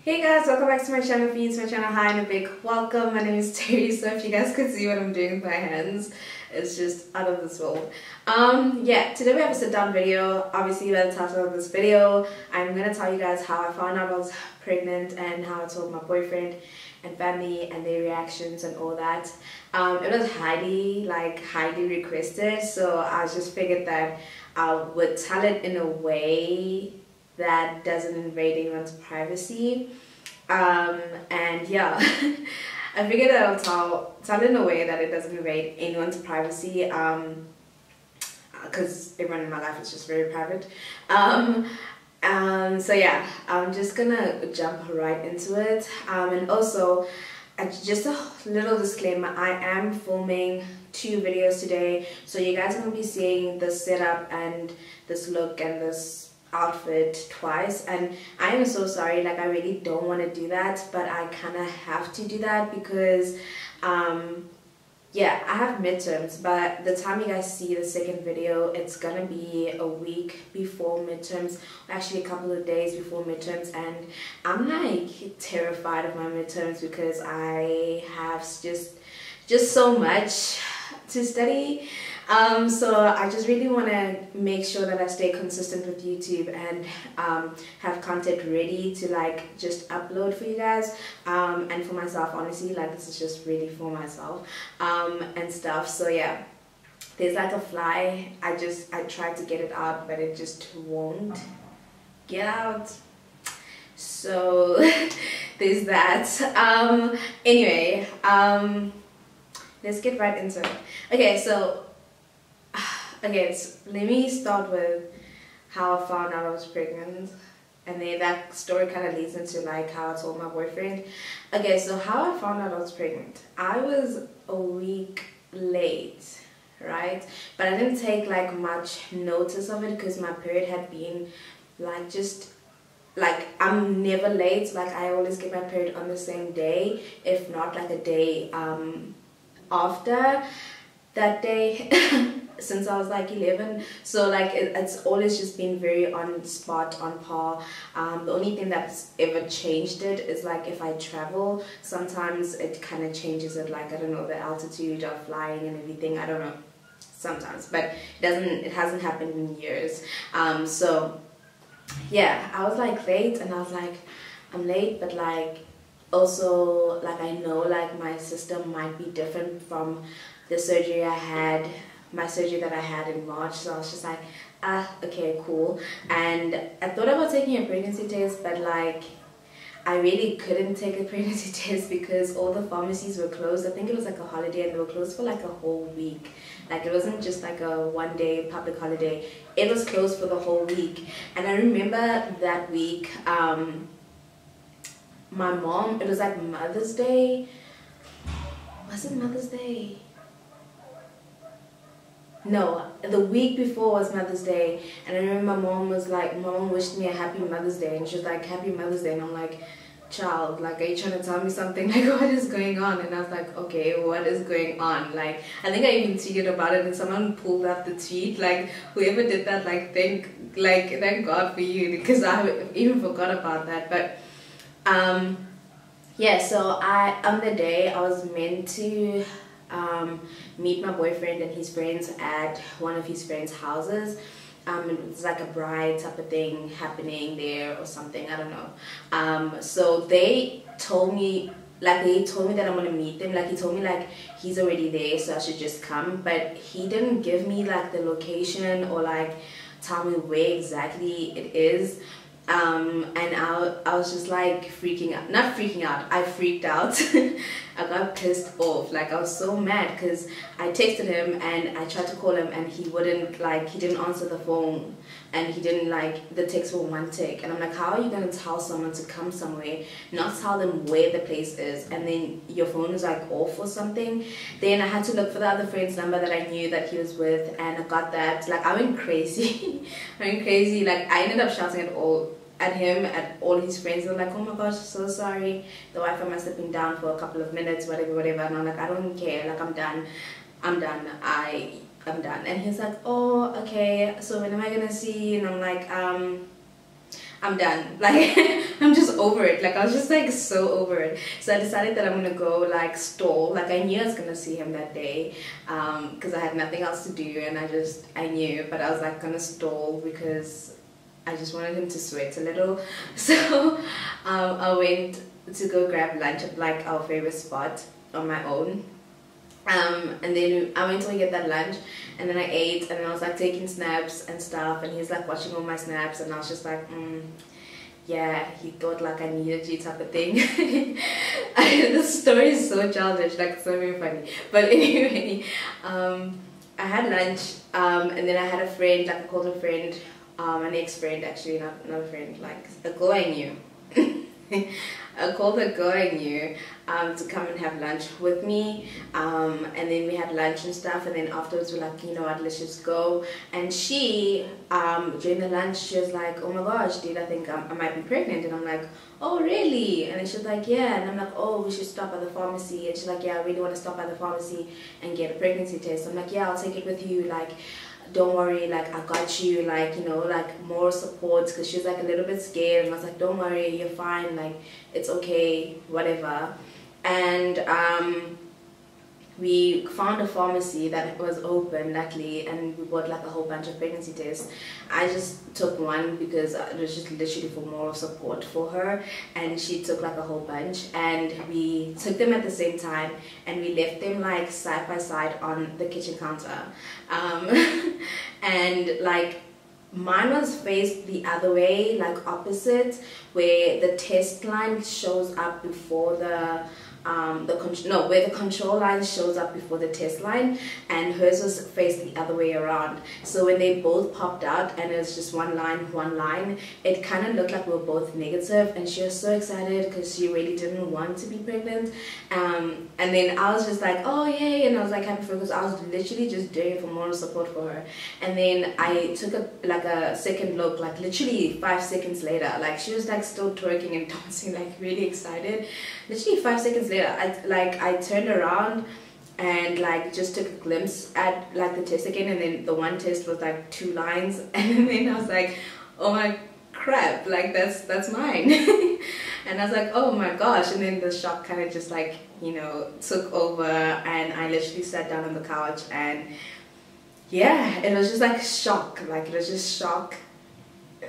Hey guys, welcome back to my channel. If you're new to my channel, hi and a big welcome. My name is Theriso. If you guys could see what I'm doing with my hands, it's just out of this world. Yeah, today we have a sit down video. Obviously by the title of this video, I'm gonna tell you guys how I found out I was pregnant and how I told my boyfriend and family and their reactions and all that. It was highly requested, so I just figured that I would tell it in a way that doesn't invade anyone's privacy. And yeah, I figured that I'll tell in a way that it doesn't invade anyone's privacy, because everyone in my life is just very private. So yeah, I'm just gonna jump right into it. And also, just a little disclaimer, I am filming 2 videos today, so you guys are gonna be seeing this setup and this look and this outfit twice, and I am so sorry. Like, I really don't want to do that, but I kind of have to do that because yeah, I have midterms. But the time you guys see the second video, it's gonna be a week before midterms, or actually a couple of days before midterms, and I'm like terrified of my midterms because I have just so much to study. So I just really want to make sure that I stay consistent with YouTube and have content ready to like just upload for you guys, and for myself. Honestly, like, this is just really for myself and stuff. So yeah, there's like a fly. I tried to get it out, but it just won't get out. So there's that. Anyway, let's get right into it. Okay, so let me start with how I found out I was pregnant, and then that story kind of leads into like how I told my boyfriend. Okay, so how I found out I was pregnant. I was a week late, right? But I didn't take like much notice of it because my period had been like I'm never late. Like, I always get my period on the same day, if not like a day after that day. Since I was like 11, so like it's always just been very on spot, on par. The only thing that's ever changed it is like if I travel, sometimes it kind of changes it, like, I don't know, the altitude of flying and everything, I don't know, sometimes, but it hasn't happened in years. So yeah, I was like late, and I was like, I'm late, but like also like I know like my system might be different from the surgery I had, my surgery that I had in March. So I was just like, okay, cool. And I thought about taking a pregnancy test, but like I really couldn't take a pregnancy test because all the pharmacies were closed. I think it was like a holiday, and they were closed for like a whole week. Like, it wasn't just like a one-day public holiday, it was closed for the whole week. And I remember that week, my mom, it was like Mother's Day. Was it Mother's Day? No, the week before was Mother's Day, and I remember my mom wished me a happy Mother's Day, and she was like, happy Mother's Day, and I'm like, child, like, are you trying to tell me something? Like, what is going on? And I was like, okay, what is going on? Like, I think I even tweeted about it, and someone pulled up the tweet, like, whoever did that, like, thank God for you, because I even forgot about that. But yeah, so on the day I was meant to meet my boyfriend and his friends at one of his friends' houses. It was like a bride type of thing happening there or something, I don't know. So they told me that I'm gonna meet them. Like, he told me like he's already there, so I should just come, but he didn't give me like the location or like tell me where exactly it is. And I was just like freaking out, not freaking out, I freaked out. I got pissed off, like I was so mad because I texted him and I tried to call him, and he didn't answer the phone, and he didn't like the text for one tick. And I'm like, how are you gonna tell someone to come somewhere, not tell them where the place is, and then your phone is like off or something? Then I had to look for the other friend's number that I knew that he was with, and I got that. Like, I went crazy. I went crazy. Like, I ended up shouting at him, at all his friends. They were like, oh my gosh, so sorry, the Wi-Fi must have been down for a couple of minutes, whatever. And I'm like, I don't care, like, I'm done, I'm done. And he's like, oh, okay, so when am I gonna see you? And I'm like, I'm done. Like, I'm just over it. Like, I was just like so over it. So I decided that I'm gonna go like stall. Like, I knew I was gonna see him that day, because I had nothing else to do, and I knew, but I was like gonna stall because I just wanted him to sweat a little. So I went to go grab lunch at like our favorite spot on my own. And then I went to get that lunch, and then I ate, and then I was like taking snaps and stuff, and he's like watching all my snaps, and I was just like, yeah, he thought like I needed you type of thing. This story is so childish, like so very funny. But anyway, I had lunch, and then I had a friend, like I called a friend, an ex-friend actually, not a friend, like a girl I knew. I called a girl I knew to come and have lunch with me, and then we had lunch and stuff, and then afterwards we're like, you know what, let's just go. And she, during the lunch, she was like, oh my gosh, dude, I think I might be pregnant. And I'm like, oh really? And then she's like, yeah. And I'm like, oh, we should stop at the pharmacy. And she's like, yeah, I really want to stop at the pharmacy and get a pregnancy test. I'm like, yeah, I'll take it with you, like don't worry, like I got you, like, you know, like more support, because she's like a little bit scared, and I was like, don't worry, you're fine, like it's okay, whatever. And we found a pharmacy that was open, luckily, and we bought like a whole bunch of pregnancy tests. I just took one because it was just literally for moral support for her, and she took like a whole bunch, and we took them at the same time, and we left them like side by side on the kitchen counter. And like mine was faced the other way, like opposite, where the test line shows up before where the control line shows up before the test line, and hers was faced the other way around. So when they both popped out and it was just one line, it kind of looked like we were both negative, and she was so excited because she really didn't want to be pregnant. And then I was just like, oh yay, and I was like happy for her because I was literally just doing it for moral support for her. And then I took a second look, like literally 5 seconds later, like she was like still twerking and dancing, like really excited. Literally 5 seconds later, I turned around and like just took a glimpse at like the test again, and then the one test was like 2 lines, and then I was like, oh my crap, like that's mine. And I was like, oh my gosh, and then the shock kind of just like, you know, took over, and I literally sat down on the couch, and yeah, it was just like shock, like it was just shock.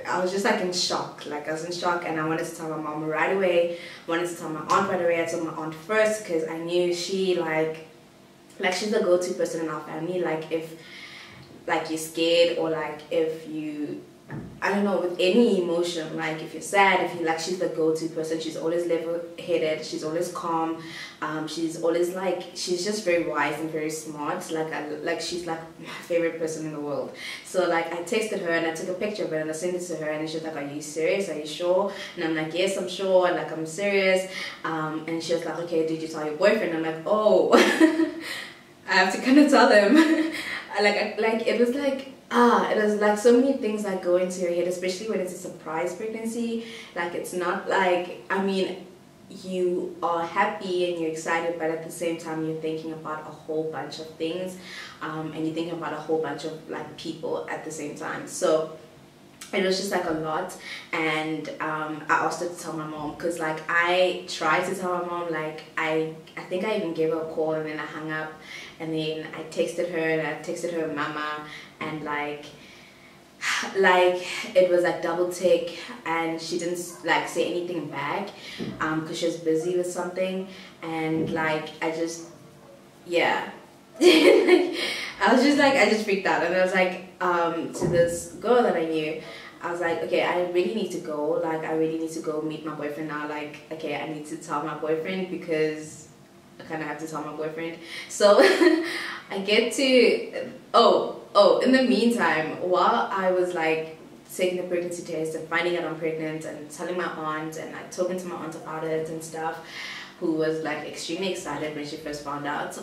I was just like in shock, like I was in shock, and I wanted to tell my mom right away, I wanted to tell my aunt right away. I told my aunt first because I knew she like she's the go-to person in our family, like if like you're scared, or like if you, I don't know, with any emotion, like if you're sad, if you like, she's the go-to person. She's always level-headed, she's always calm, she's always like, she's just very wise and very smart. Like she's like my favorite person in the world. So like I texted her and I took a picture of it and I sent it to her, and she was like, are you serious, are you sure? And I'm like, yes, I'm sure, like I'm serious. And she was like, okay, did you tell your boyfriend? I'm like, oh. I have to kind of tell them. It was like, it was like so many things that go into your head, especially when it's a surprise pregnancy. Like it's not like, I mean, you are happy and you're excited, but at the same time you're thinking about a whole bunch of things, and you're thinking about a whole bunch of like people at the same time. So it was just like a lot. And I asked her to tell my mom, because like I tried to tell my mom, like I think I even gave her a call, and then I hung up, and then I texted her, and I texted her mama, and like it was like double tick, and she didn't like say anything back because she was busy with something. And like I just, yeah. I was just like, I just freaked out, and I was like to this girl that I knew, I was like, okay, I really need to go, like I really need to go meet my boyfriend now, like okay, I need to tell my boyfriend, because I kind of have to tell my boyfriend. So I get to, in the meantime, while I was like taking the pregnancy test and finding out I'm pregnant and telling my aunt and like talking to my aunt about it and stuff, who was like extremely excited when she first found out,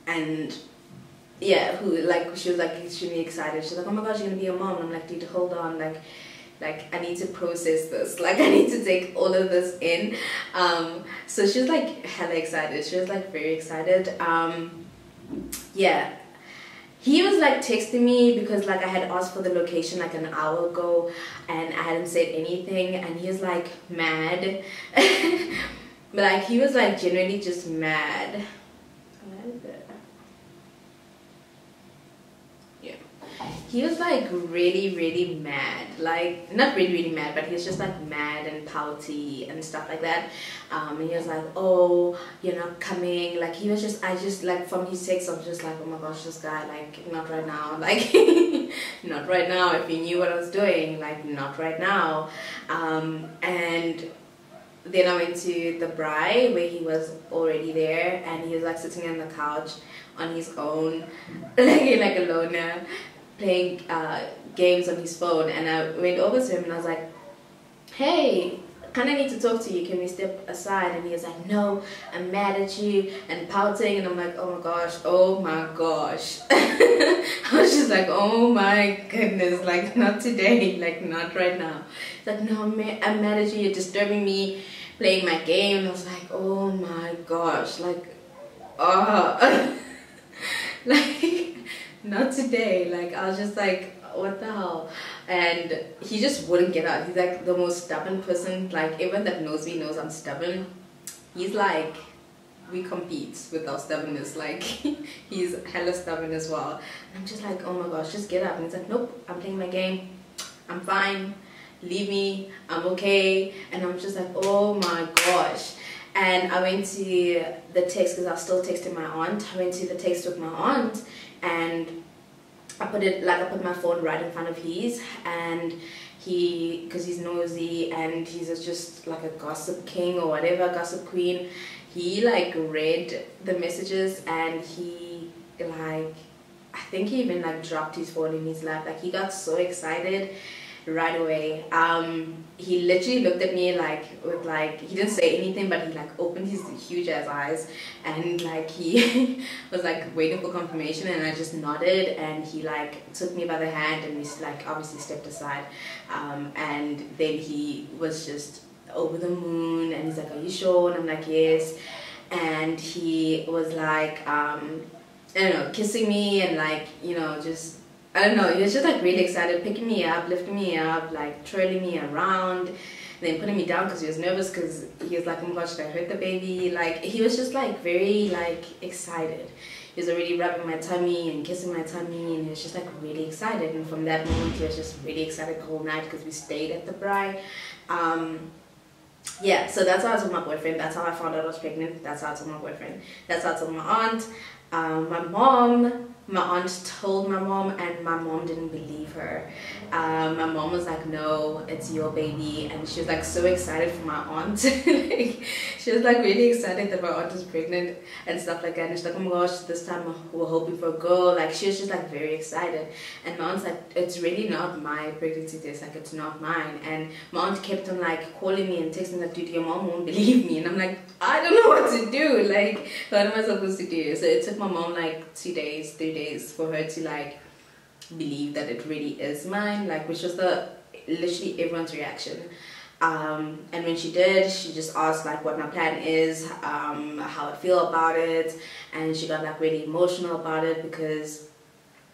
and yeah, she was like extremely excited. She's like, oh my gosh, you're gonna be a mom. And I'm like, dude, hold on, like I need to process this, like I need to take all of this in. So she was like hella excited, she was like very excited. Yeah, he was like texting me because like I had asked for the location like an hour ago and I hadn't said anything, and he was like mad. But like he was like genuinely just mad. Yeah, he was like really mad, like not really mad, but he was just like mad and pouty and stuff like that. And he was like, oh, you're not coming. Like he was just, I just like from his text I was just like, oh my gosh, this guy, like not right now, like not right now. If he knew what I was doing, like not right now. And then I went to the braai where he was already there, and he was like sitting on the couch on his own, like a loner, playing games on his phone. And I went over to him and I was like, hey, kind of need to talk to you, can we step aside? And he was like, no, I'm mad at you, and pouting. And I'm like, oh my gosh. I was just like, oh my goodness, like not today, like not right now. He's like, no, I'm mad at you, you're disturbing me playing my game. And I was like, oh my gosh, like oh like not today. Like I was just like, what the hell? And he just wouldn't get out. He's like the most stubborn person. Like everyone that knows me knows I'm stubborn. He's like, we compete with our stubbornness. Like he's hella stubborn as well. And I'm just like, oh my gosh, just get up. And he's like, nope, I'm playing my game, I'm fine, leave me, I'm okay. And I'm just like, oh my gosh. And I went to the text, because I was still texting my aunt. I went to the text with my aunt, and I put my phone right in front of his, and he, because he's nosy and he's just like a gossip king or whatever, gossip queen, he like read the messages, and he like, I think he even like dropped his phone in his lap. Like he got so excited right away. He literally looked at me like with like, he didn't say anything, but he like opened his huge ass eyes, and like he was like waiting for confirmation, and I just nodded, and he like took me by the hand, and we like obviously stepped aside, and then he was just over the moon, and he's like, are you sure? And I'm like, yes. And he was like I don't know, kissing me, and like, you know, just, I don't know, he was just like really excited, picking me up, lifting me up, like twirling me around, then putting me down because he was nervous, because he was like, oh my gosh, did I hurt the baby? Like he was just like very like excited. He was already rubbing my tummy and kissing my tummy, and he was just like really excited. And from that moment he was just really excited the whole night, because we stayed at the braai. Yeah, so that's how I told my boyfriend. That's how I found out I was pregnant. That's how I told my boyfriend. That's how I told my aunt. My aunt told my mom, and my mom didn't believe her. My mom was like, no, it's your baby. And she was like so excited for my aunt. Like, she was like really excited that my aunt was pregnant and stuff like that. And she's like, oh my gosh, this time we're hoping for a girl. Like she was just like very excited. And my aunt's like, it's really not my pregnancy test, like it's not mine. And my aunt kept on like calling me and texting like, dude, your mom won't believe me. And I'm like, I don't know what to do. Like, what am I supposed to do? So it took my mom like 2 days, 3 days for her to like believe that it really is mine, like, which was literally everyone's reaction. And when she did, she just asked like what my plan is, how I feel about it, and she got like really emotional about it, because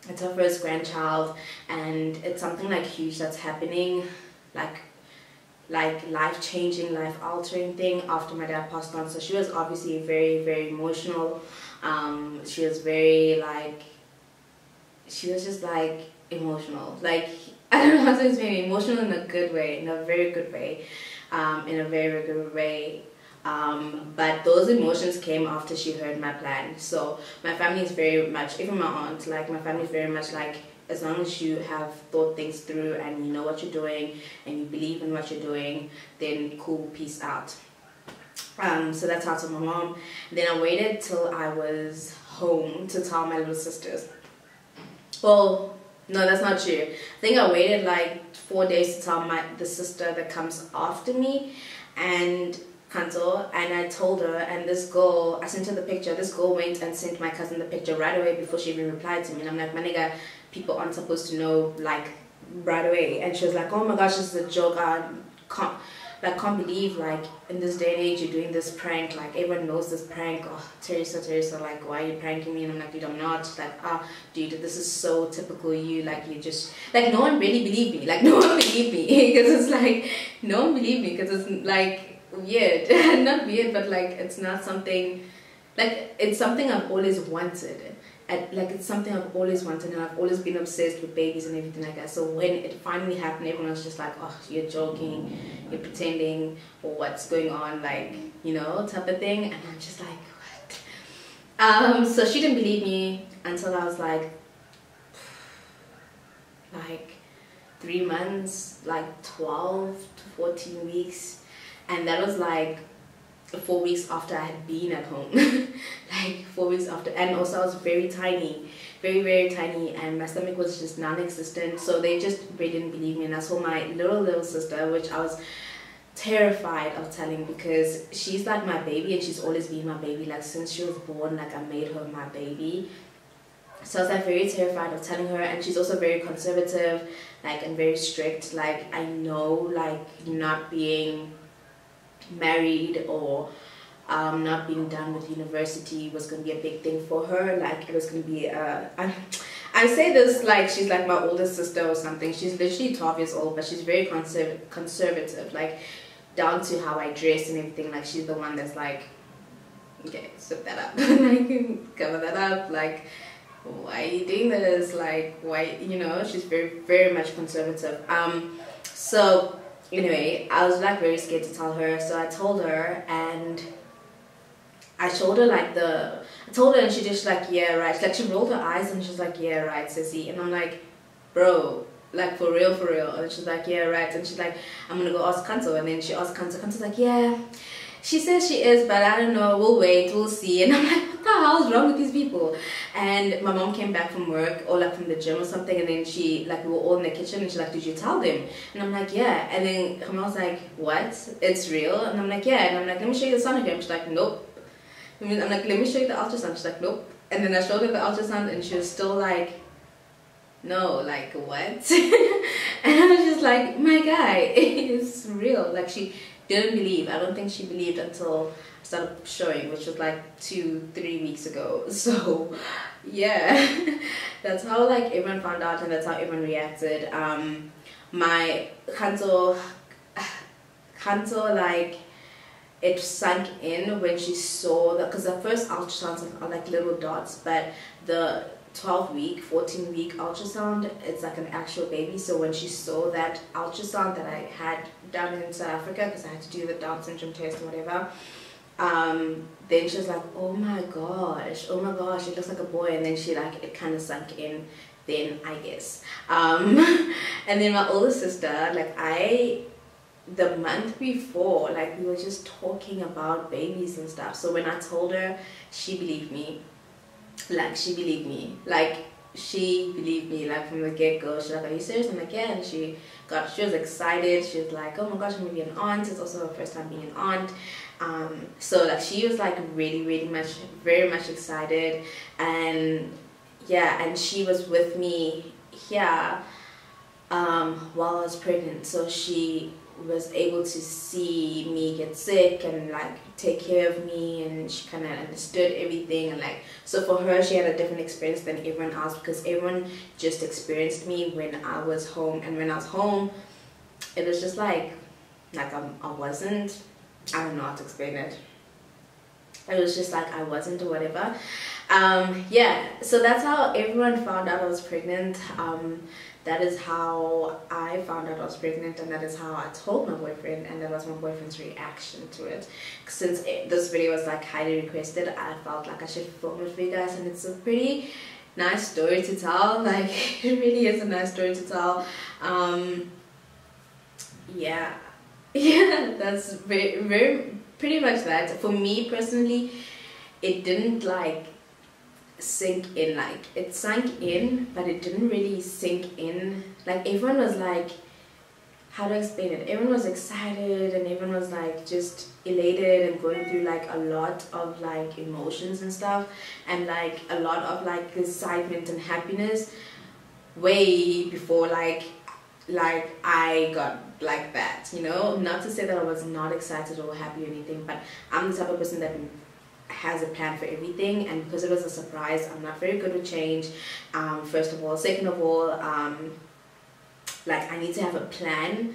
it's her first grandchild, and it's something like huge that's happening, like life-changing, life-altering thing after my dad passed on. So she was obviously very emotional. She was very like, she was just like emotional, like I don't know how to explain, emotional in a good way, in a very good way, in a very good way. But those emotions came after she heard my plan. So my family is very much, even my aunt, like my family is very much like, as long as you have thought things through and you know what you're doing and you believe in what you're doing, then cool, peace out. So that's how I told my mom. Then I waited till I was home to tell my little sisters. Well, no, that's not true. I think I waited like 4 days to tell the sister that comes after me, and Kanto, and I told her, and this girl, I sent her the picture. This girl went and sent my cousin the picture right away before she even replied to me. And I'm like, my nigga, people aren't supposed to know like right away. And she was like, oh my gosh, this is a joke. like, can't believe, like, in this day and age you're doing this prank, like, everyone knows this prank. Oh, Theriso, like, why are you pranking me? And I'm like, dude, I'm not. She's like, dude, this is so typical you, like, you just, like, no one really believed me, like, no one believed me, because it's like, no one believed me, because it's, like, weird, not weird, but, like, it's not something, like, it's something I've always wanted. Like, it's something I've always wanted, and I've always been obsessed with babies and everything like that. So when it finally happened, everyone was just like, oh, you're joking, you're pretending, or what's going on, like, you know, type of thing. And I'm just like, what? So she didn't believe me until I was like 3 months, like 12 to 14 weeks. And that was like 4 weeks after I had been at home. Like 4 weeks after. And also I was very tiny, very tiny, and my stomach was just non-existent, so they just really didn't believe me. And I saw my little sister, which I was terrified of telling, because she's like my baby, and she's always been my baby, like since she was born. Like, I made her my baby. So I was like very terrified of telling her. And she's also very conservative, like, and very strict. Like, I know, like, not being married or not being done with university was going to be a big thing for her. Like, it was going to be I say this like she's like my oldest sister or something. She's literally 12 years old, but she's very conservative, like, down to how I dress and everything. Like, she's the one that's like, okay, zip that up, like, cover that up, like, why are you doing this, like, why, you know. She's very much conservative. So anyway, I was like very scared to tell her, so I told her, and I showed her like I told her, and she just like, yeah, right. Like, she rolled her eyes and she's like, yeah, right, sissy. And I'm like, bro, like, for real. And she's like, yeah, right. And she's like, I'm gonna go ask Kanto. And then she asked Kanto. Kanto's like, yeah, she says she is, but I don't know, we'll wait, we'll see. And I'm like, what the hell is wrong with these people? And my mom came back from work, or like from the gym or something, and then she, like, we were all in the kitchen, and she's like, did you tell them? And I'm like, yeah. And then her mom's like, what? It's real? And I'm like, yeah. And I'm like, let me show you the sonogram. She's like, nope. I'm like, let me show you the ultrasound. She's like, nope. And then I showed her the ultrasound, and she was still like, no, like, what? And I was just like, my guy, it's real. Like, she didn't believe. I don't think she believed until I started showing, which was like 2-3 weeks ago. So yeah, that's how, like, everyone found out, and that's how everyone reacted. My Kanto, like, it sank in when she saw that, because the first ultrasounds are like little dots, but the 12-week, 14-week ultrasound, it's like an actual baby. So when she saw that ultrasound that I had done in South Africa, because I had to do the Down syndrome test or whatever, then she was like, oh my gosh, it looks like a boy. And then she, like, it kind of sunk in then, I guess. And then my older sister, like, the month before, like, we were just talking about babies and stuff. So when I told her, she believed me. Like, she believed me. Like, from the get-go. She's like, are you serious? I'm like, yeah. And she was excited. She was like, oh my gosh, I'm gonna be an aunt. It's also her first time being an aunt. So, like, she was like very much excited. And yeah, and she was with me here while I was pregnant. So she was able to see me get sick and, like, take care of me, and she kind of understood everything. And, like, so for her, she had a different experience than everyone else, because everyone just experienced me when I was home. And when I was home, it was just like I wasn't, I don't know how to explain it. It was just like I wasn't, or whatever. Yeah, so that's how everyone found out I was pregnant. That is how I found out I was pregnant, and that is how I told my boyfriend, and that was my boyfriend's reaction to it. Since this video was, like, highly requested, I felt like I should film it for you guys, and it's a pretty nice story to tell. Like, it really is a nice story to tell. Yeah, that's very pretty much that. For me personally, it didn't, like, sink in. Like, it sank in, but it didn't really sink in. Like, everyone was like, how do I explain it? Everyone was excited, and everyone was, like, just elated and going through, like, a lot of, like, emotions and stuff, and, like, a lot of, like, excitement and happiness way before, like, like I got like that, you know. Not to say that I was not excited or happy or anything, but I'm the type of person that has a plan for everything, and because it was a surprise, I'm not very good with change, first of all. Second of all, like I need to have a plan,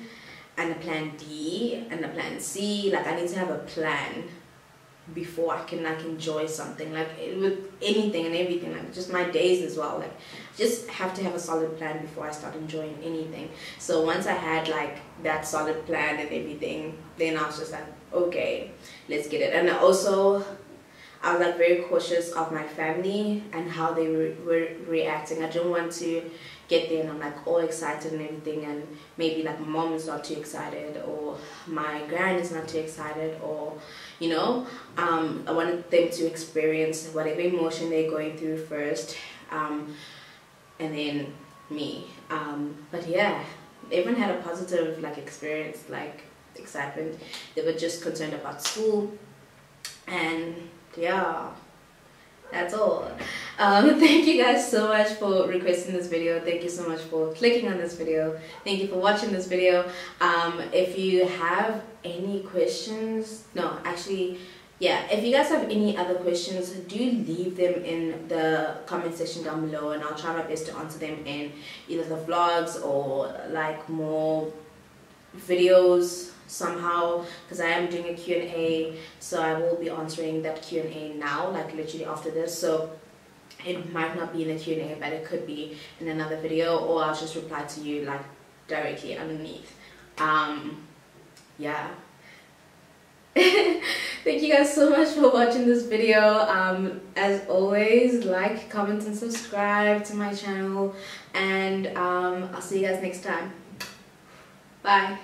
and a plan D, and a plan C. Like I need to have a plan before I can like enjoy something, like with anything and everything, like just my days as well. Like just have to have a solid plan before I start enjoying anything. So once I had like that solid plan and everything, then I was just like, okay, let's get it. And also I was like very cautious of my family and how they were reacting. I didn't want to get there and I'm like all excited and everything, and maybe like my mom is not too excited, or my grand is not too excited, or you know, I wanted them to experience whatever emotion they're going through first, and then me. But yeah, everyone had a positive like experience, like excitement. They were just concerned about school, and yeah, that's all. Thank you guys so much for requesting this video. Thank you so much for clicking on this video. Thank you for watching this video. If you have any questions, no, actually, yeah, if you guys have any other questions, do leave them in the comment section down below, and I'll try my best to answer them in either the vlogs or like more videos somehow, because I am doing a Q&A, so I will be answering that Q&A now, like literally after this. So it might not be in the Q&A, but it could be in another video, or I'll just reply to you like directly underneath. Yeah. Thank you guys so much for watching this video. As always, like, comment and subscribe to my channel, and I'll see you guys next time. Bye.